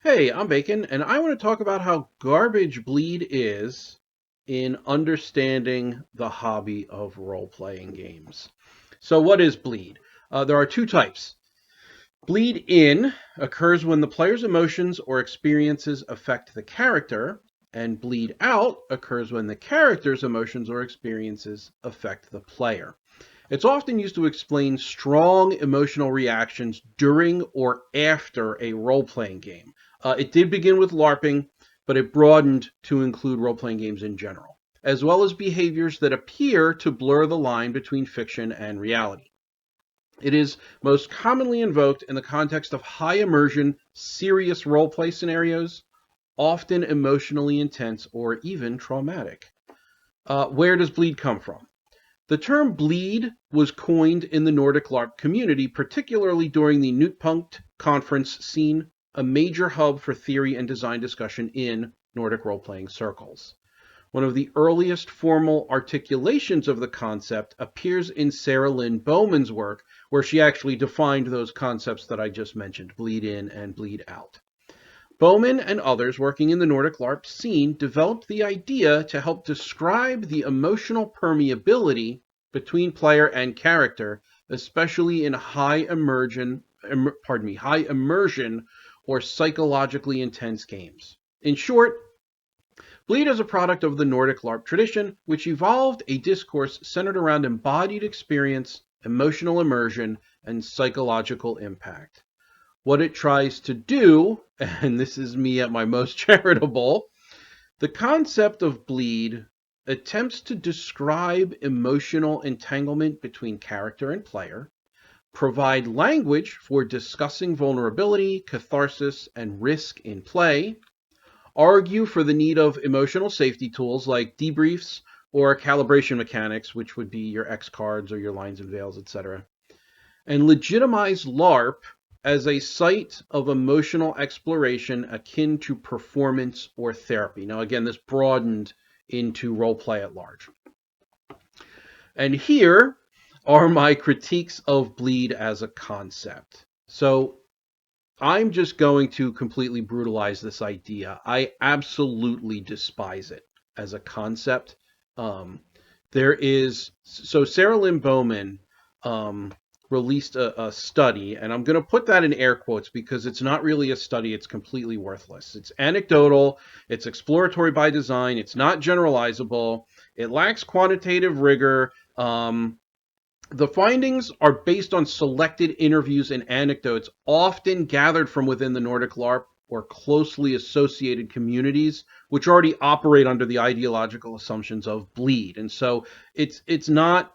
Hey, I'm Bacon, and I want to talk about how garbage bleed is in understanding the hobby of role-playing games. So what is bleed? There are two types. Bleed in occurs when the player's emotions or experiences affect the character, and bleed out occurs when the character's emotions or experiences affect the player. It's often used to explain strong emotional reactions during or after a role-playing game. It did begin with LARPing, but it broadened to include role-playing games in general, as well as behaviors that appear to blur the line between fiction and reality. It is most commonly invoked in the context of high immersion, serious role-play scenarios, often emotionally intense or even traumatic. Where does bleed come from? The term bleed was coined in the NORDICLARP community, particularly during the Knutpunkt conference scene, a major hub for theory and design discussion in Nordic role-playing circles. One of the earliest formal articulations of the concept appears in Sarah Lynn Bowman's work, where she actually defined those concepts that I just mentioned, bleed in and bleed out. Bowman and others working in the Nordic LARP scene developed the idea to help describe the emotional permeability between player and character, especially in high immersion or psychologically intense games. In short, bleed is a product of the Nordic LARP tradition, which evolved a discourse centered around embodied experience, emotional immersion, and psychological impact. What it tries to do, and this is me at my most charitable, the concept of bleed attempts to describe emotional entanglement between character and player, provide language for discussing vulnerability, catharsis, and risk in play, argue for the need of emotional safety tools like debriefs or calibration mechanics, which would be your X cards or your lines and veils, etc., and legitimize LARP as a site of emotional exploration akin to performance or therapy. Now, again, this broadened into role play at large. And here are my critiques of bleed as a concept. So I'm just going to completely brutalize this idea. I absolutely despise it as a concept. So Sarah Lynn Bowman released a study, and I'm going to put that in air quotes because it's not really a study. It's completely worthless. It's anecdotal. It's exploratory by design. It's not generalizable. It lacks quantitative rigor. The findings are based on selected interviews and anecdotes, often gathered from within the Nordic LARP or closely associated communities, which already operate under the ideological assumptions of bleed. And so it's not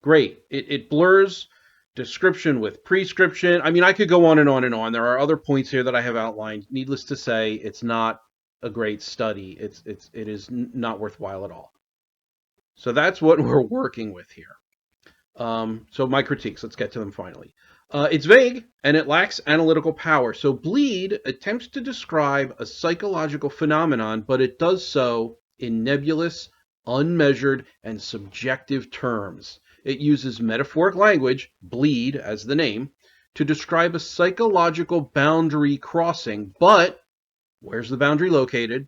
great. It blurs description with prescription. I mean, I could go on and on and on. There are other points here that I have outlined. Needless to say, it's not a great study. It is not worthwhile at all. So that's what we're working with here. So my critiques, let's get to them finally. It's vague and it lacks analytical power. So bleed attempts to describe a psychological phenomenon, but it does so in nebulous, unmeasured, and subjective terms. It uses metaphoric language, bleed as the name, to describe a psychological boundary crossing. But where's the boundary located?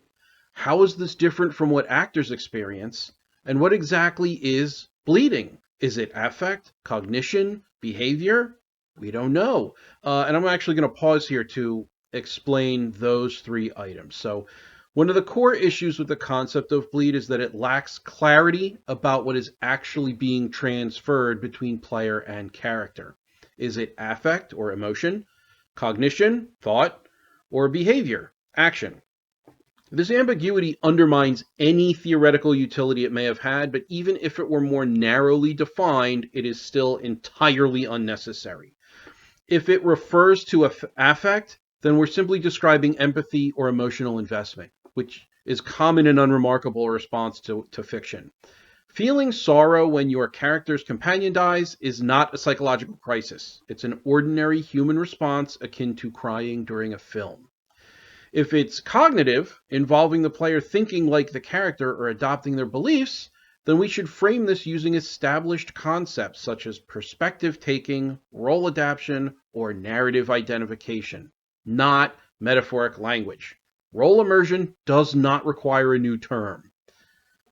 How is this different from what actors experience? And what exactly is bleeding? Is it affect, cognition, behavior? We don't know. And I'm actually going to pause here to explain those three items. So one of the core issues with the concept of bleed is that it lacks clarity about what is actually being transferred between player and character. Is it affect or emotion, cognition, thought, or behavior, action? This ambiguity undermines any theoretical utility it may have had, but even if it were more narrowly defined, it is still entirely unnecessary. If it refers to affect, then we're simply describing empathy or emotional investment, which is common and unremarkable response to fiction. Feeling sorrow when your character's companion dies is not a psychological crisis. It's an ordinary human response akin to crying during a film. If it's cognitive, involving the player thinking like the character or adopting their beliefs, then we should frame this using established concepts such as perspective taking, role adaptation, or narrative identification, not metaphoric language. Role immersion does not require a new term.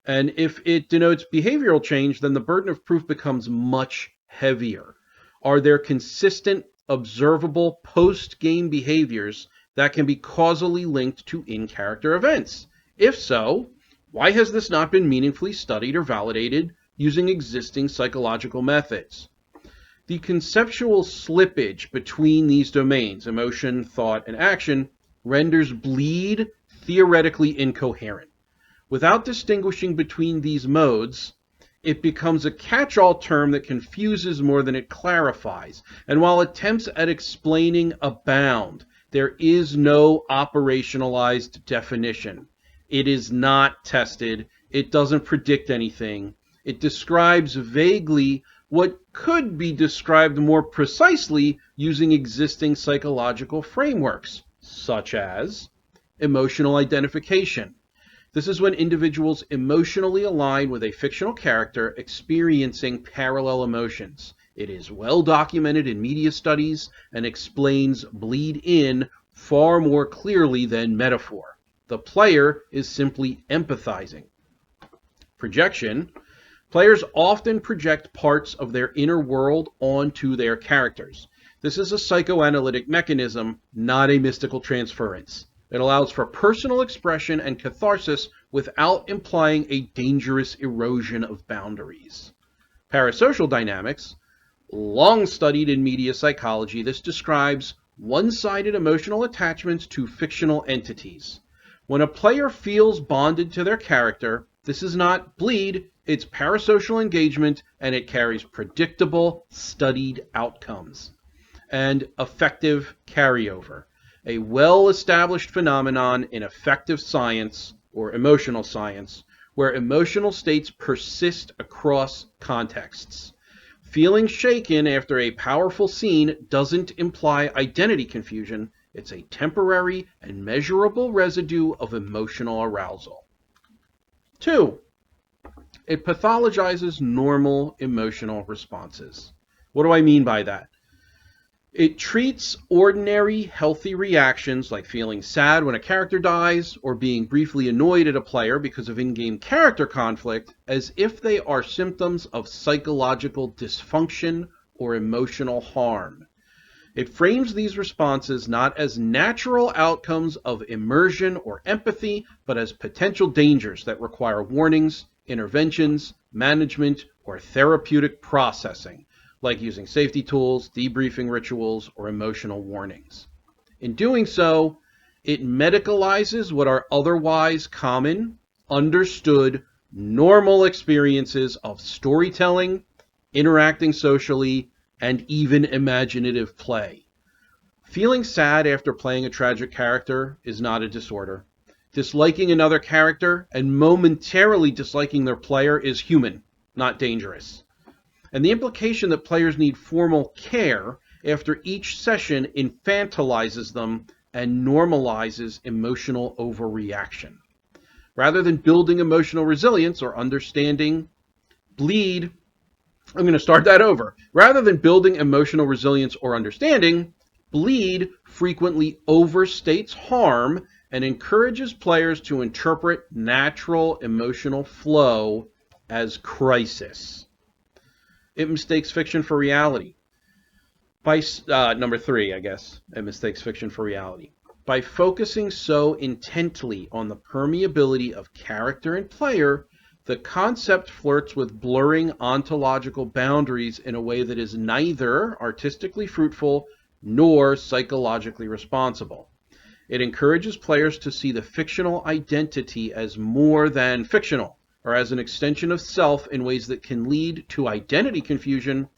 And if it denotes behavioral change, then the burden of proof becomes much heavier. Are there consistent, observable post-game behaviors that can be causally linked to in-character events? If so, why has this not been meaningfully studied or validated using existing psychological methods? The conceptual slippage between these domains, emotion, thought, and action, renders bleed theoretically incoherent. Without distinguishing between these modes, it becomes a catch-all term that confuses more than it clarifies. And while attempts at explaining abound, there is no operationalized definition. It is not tested. It doesn't predict anything. It describes vaguely what could be described more precisely using existing psychological frameworks, such as emotional identification. This is when individuals emotionally align with a fictional character experiencing parallel emotions. It is well documented in media studies and explains bleed in far more clearly than metaphor. The player is simply empathizing. Projection. Players often project parts of their inner world onto their characters. This is a psychoanalytic mechanism, not a mystical transference. It allows for personal expression and catharsis without implying a dangerous erosion of boundaries. Parasocial dynamics, long studied in media psychology, this describes one-sided emotional attachments to fictional entities. When a player feels bonded to their character, this is not bleed, it's parasocial engagement, and it carries predictable, studied outcomes and effective carryover. A well-established phenomenon in affective science or emotional science, where emotional states persist across contexts. Feeling shaken after a powerful scene doesn't imply identity confusion. It's a temporary and measurable residue of emotional arousal. 2. It pathologizes normal emotional responses. What do I mean by that? It treats ordinary, healthy reactions like feeling sad when a character dies or being briefly annoyed at a player because of in-game character conflict as if they are symptoms of psychological dysfunction or emotional harm. It frames these responses not as natural outcomes of immersion or empathy, but as potential dangers that require warnings, interventions, management, or therapeutic processing, like using safety tools, debriefing rituals, or emotional warnings. In doing so, it medicalizes what are otherwise common, understood, normal experiences of storytelling, interacting socially, and even imaginative play. Feeling sad after playing a tragic character is not a disorder. Disliking another character and momentarily disliking their player is human, not dangerous. And the implication that players need formal care after each session infantilizes them and normalizes emotional overreaction. Rather than building emotional resilience or understanding, bleed. I'm going to start that over. Rather than building emotional resilience or understanding, bleed frequently overstates harm and encourages players to interpret natural emotional flow as crisis. It mistakes fiction for reality. Number 3, I guess, it mistakes fiction for reality. By focusing so intently on the permeability of character and player, the concept flirts with blurring ontological boundaries in a way that is neither artistically fruitful nor psychologically responsible. It encourages players to see the fictional identity as more than fictional, or as an extension of self in ways that can lead to identity confusion,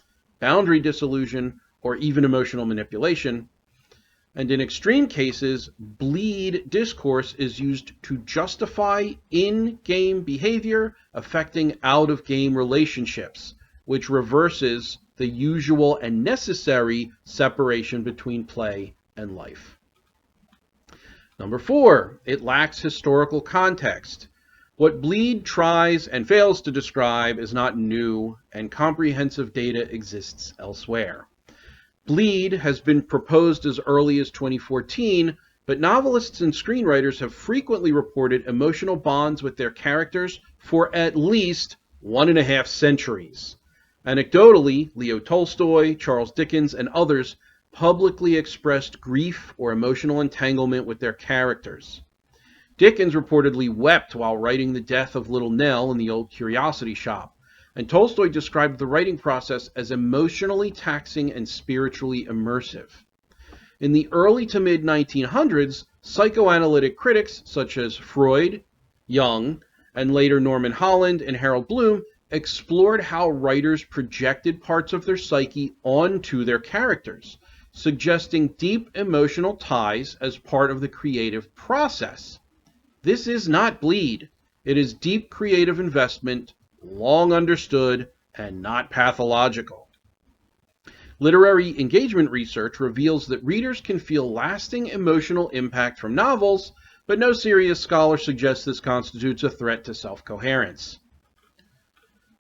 boundary disillusion, or even emotional manipulation. And in extreme cases, bleed discourse is used to justify in-game behavior affecting out-of-game relationships, which reverses the usual and necessary separation between play and life. Number 4, it lacks historical context. What bleed tries and fails to describe is not new, and comprehensive data exists elsewhere. Bleed has been proposed as early as 2014 but novelists and screenwriters have frequently reported emotional bonds with their characters for at least 1.5 centuries. Anecdotally, Leo Tolstoy, Charles Dickens, and others publicly expressed grief or emotional entanglement with their characters. Dickens reportedly wept while writing the death of Little Nell in The Old Curiosity Shop, and Tolstoy described the writing process as emotionally taxing and spiritually immersive. In the early to mid-1900s, psychoanalytic critics such as Freud, Jung, and later Norman Holland and Harold Bloom explored how writers projected parts of their psyche onto their characters, suggesting deep emotional ties as part of the creative process. This is not bleed. It is deep creative investment, long understood, and not pathological. Literary engagement research reveals that readers can feel lasting emotional impact from novels, but no serious scholar suggests this constitutes a threat to self-coherence.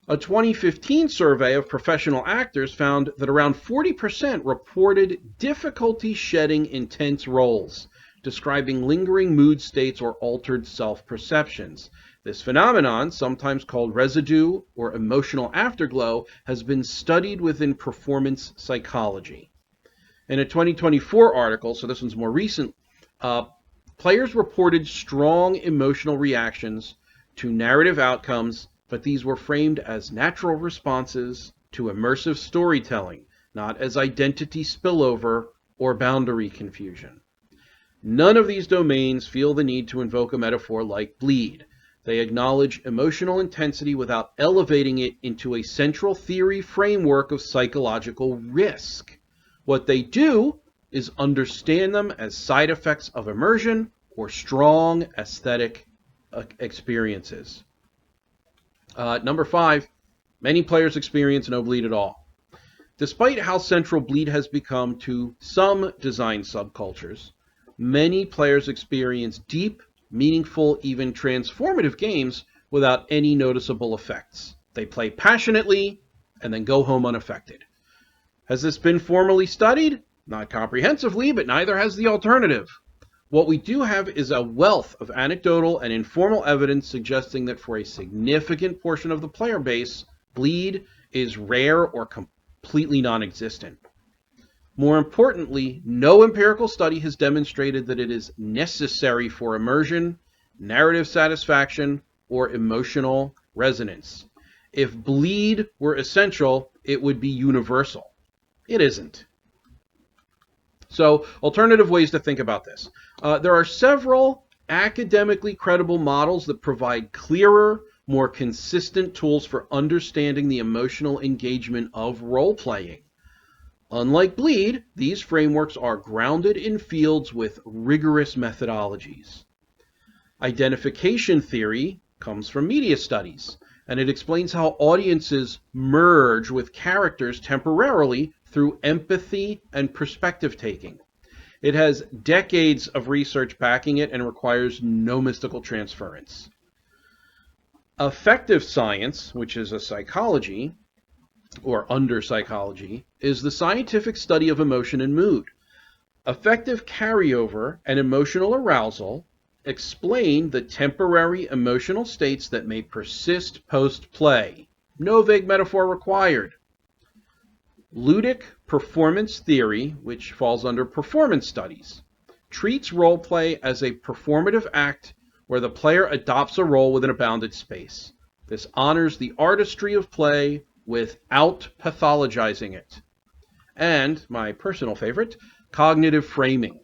A 2015 survey of professional actors found that around 40% reported difficulty shedding intense roles, describing lingering mood states or altered self-perceptions. This phenomenon, sometimes called residue or emotional afterglow, has been studied within performance psychology. In a 2024 article, so this one's more recent, players reported strong emotional reactions to narrative outcomes, but these were framed as natural responses to immersive storytelling, not as identity spillover or boundary confusion. None of these domains feel the need to invoke a metaphor like bleed. They acknowledge emotional intensity without elevating it into a central theory framework of psychological risk. What they do is understand them as side effects of immersion or strong aesthetic experiences. Number 5, many players experience no bleed at all. Despite how central bleed has become to some design subcultures, many players experience deep, meaningful, even transformative games without any noticeable effects. They play passionately and then go home unaffected. Has this been formally studied? Not comprehensively, but neither has the alternative. What we do have is a wealth of anecdotal and informal evidence suggesting that for a significant portion of the player base, bleed is rare or completely non-existent. More importantly, no empirical study has demonstrated that it is necessary for immersion, narrative satisfaction, or emotional resonance. If bleed were essential, it would be universal. It isn't. So, alternative ways to think about this. There are several academically credible models that provide clearer, more consistent tools for understanding the emotional engagement of role-playing. Unlike bleed, these frameworks are grounded in fields with rigorous methodologies. Identification theory comes from media studies, and it explains how audiences merge with characters temporarily through empathy and perspective taking. It has decades of research backing it and requires no mystical transference. Affective science, which is a psychology, or under psychology, is the scientific study of emotion and mood. Affective carryover and emotional arousal explain the temporary emotional states that may persist post-play. No vague metaphor required. Ludic performance theory, which falls under performance studies, treats role-play as a performative act where the player adopts a role within a bounded space. This honors the artistry of play without pathologizing it. And, my personal favorite, cognitive framing.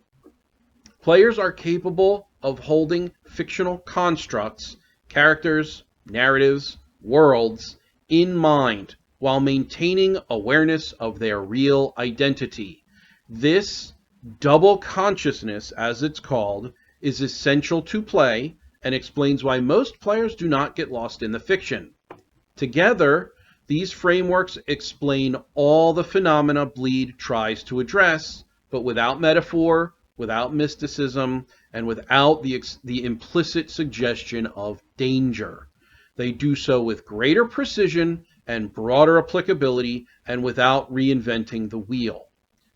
Players are capable of holding fictional constructs, characters, narratives, worlds, in mind while maintaining awareness of their real identity. This double consciousness, as it's called, is essential to play and explains why most players do not get lost in the fiction. Together, these frameworks explain all the phenomena bleed tries to address, but without metaphor, without mysticism, and without the implicit suggestion of danger. They do so with greater precision and broader applicability and without reinventing the wheel.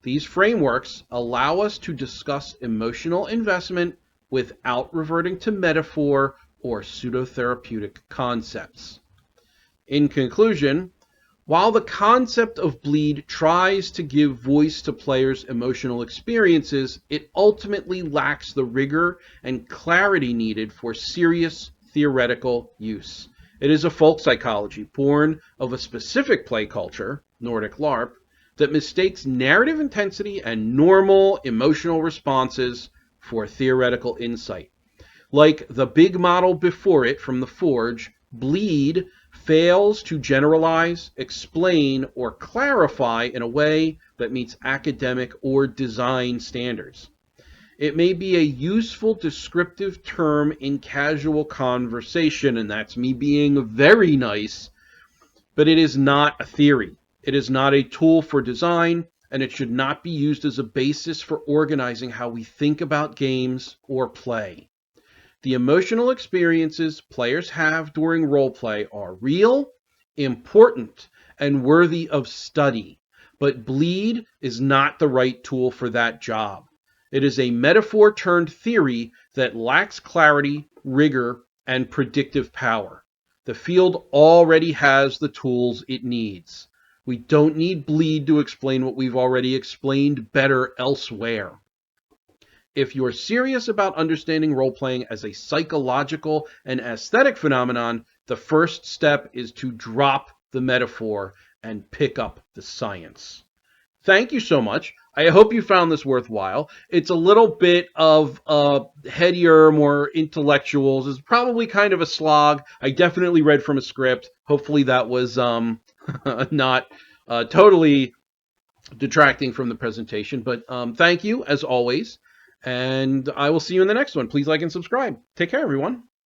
These frameworks allow us to discuss emotional investment without reverting to metaphor or pseudotherapeutic concepts. In conclusion, while the concept of bleed tries to give voice to players' emotional experiences, it ultimately lacks the rigor and clarity needed for serious theoretical use. It is a folk psychology born of a specific play culture, NORDICLARP, that mistakes narrative intensity and normal emotional responses for theoretical insight. Like the big model before it from the Forge, bleed fails to generalize, explain, or clarify in a way that meets academic or design standards. It may be a useful descriptive term in casual conversation, and that's me being very nice, but it is not a theory. It is not a tool for design, and it should not be used as a basis for organizing how we think about games or play. The emotional experiences players have during roleplay are real, important, and worthy of study, but bleed is not the right tool for that job. It is a metaphor-turned theory that lacks clarity, rigor, and predictive power. The field already has the tools it needs. We don't need bleed to explain what we've already explained better elsewhere. If you're serious about understanding role-playing as a psychological and aesthetic phenomenon, the first step is to drop the metaphor and pick up the science. Thank you so much. I hope you found this worthwhile. It's a little bit of headier, more intellectuals. It's probably kind of a slog. I definitely read from a script. Hopefully that was not totally detracting from the presentation. But thank you, as always. And I will see you in the next one. Please like and subscribe. Take care, everyone.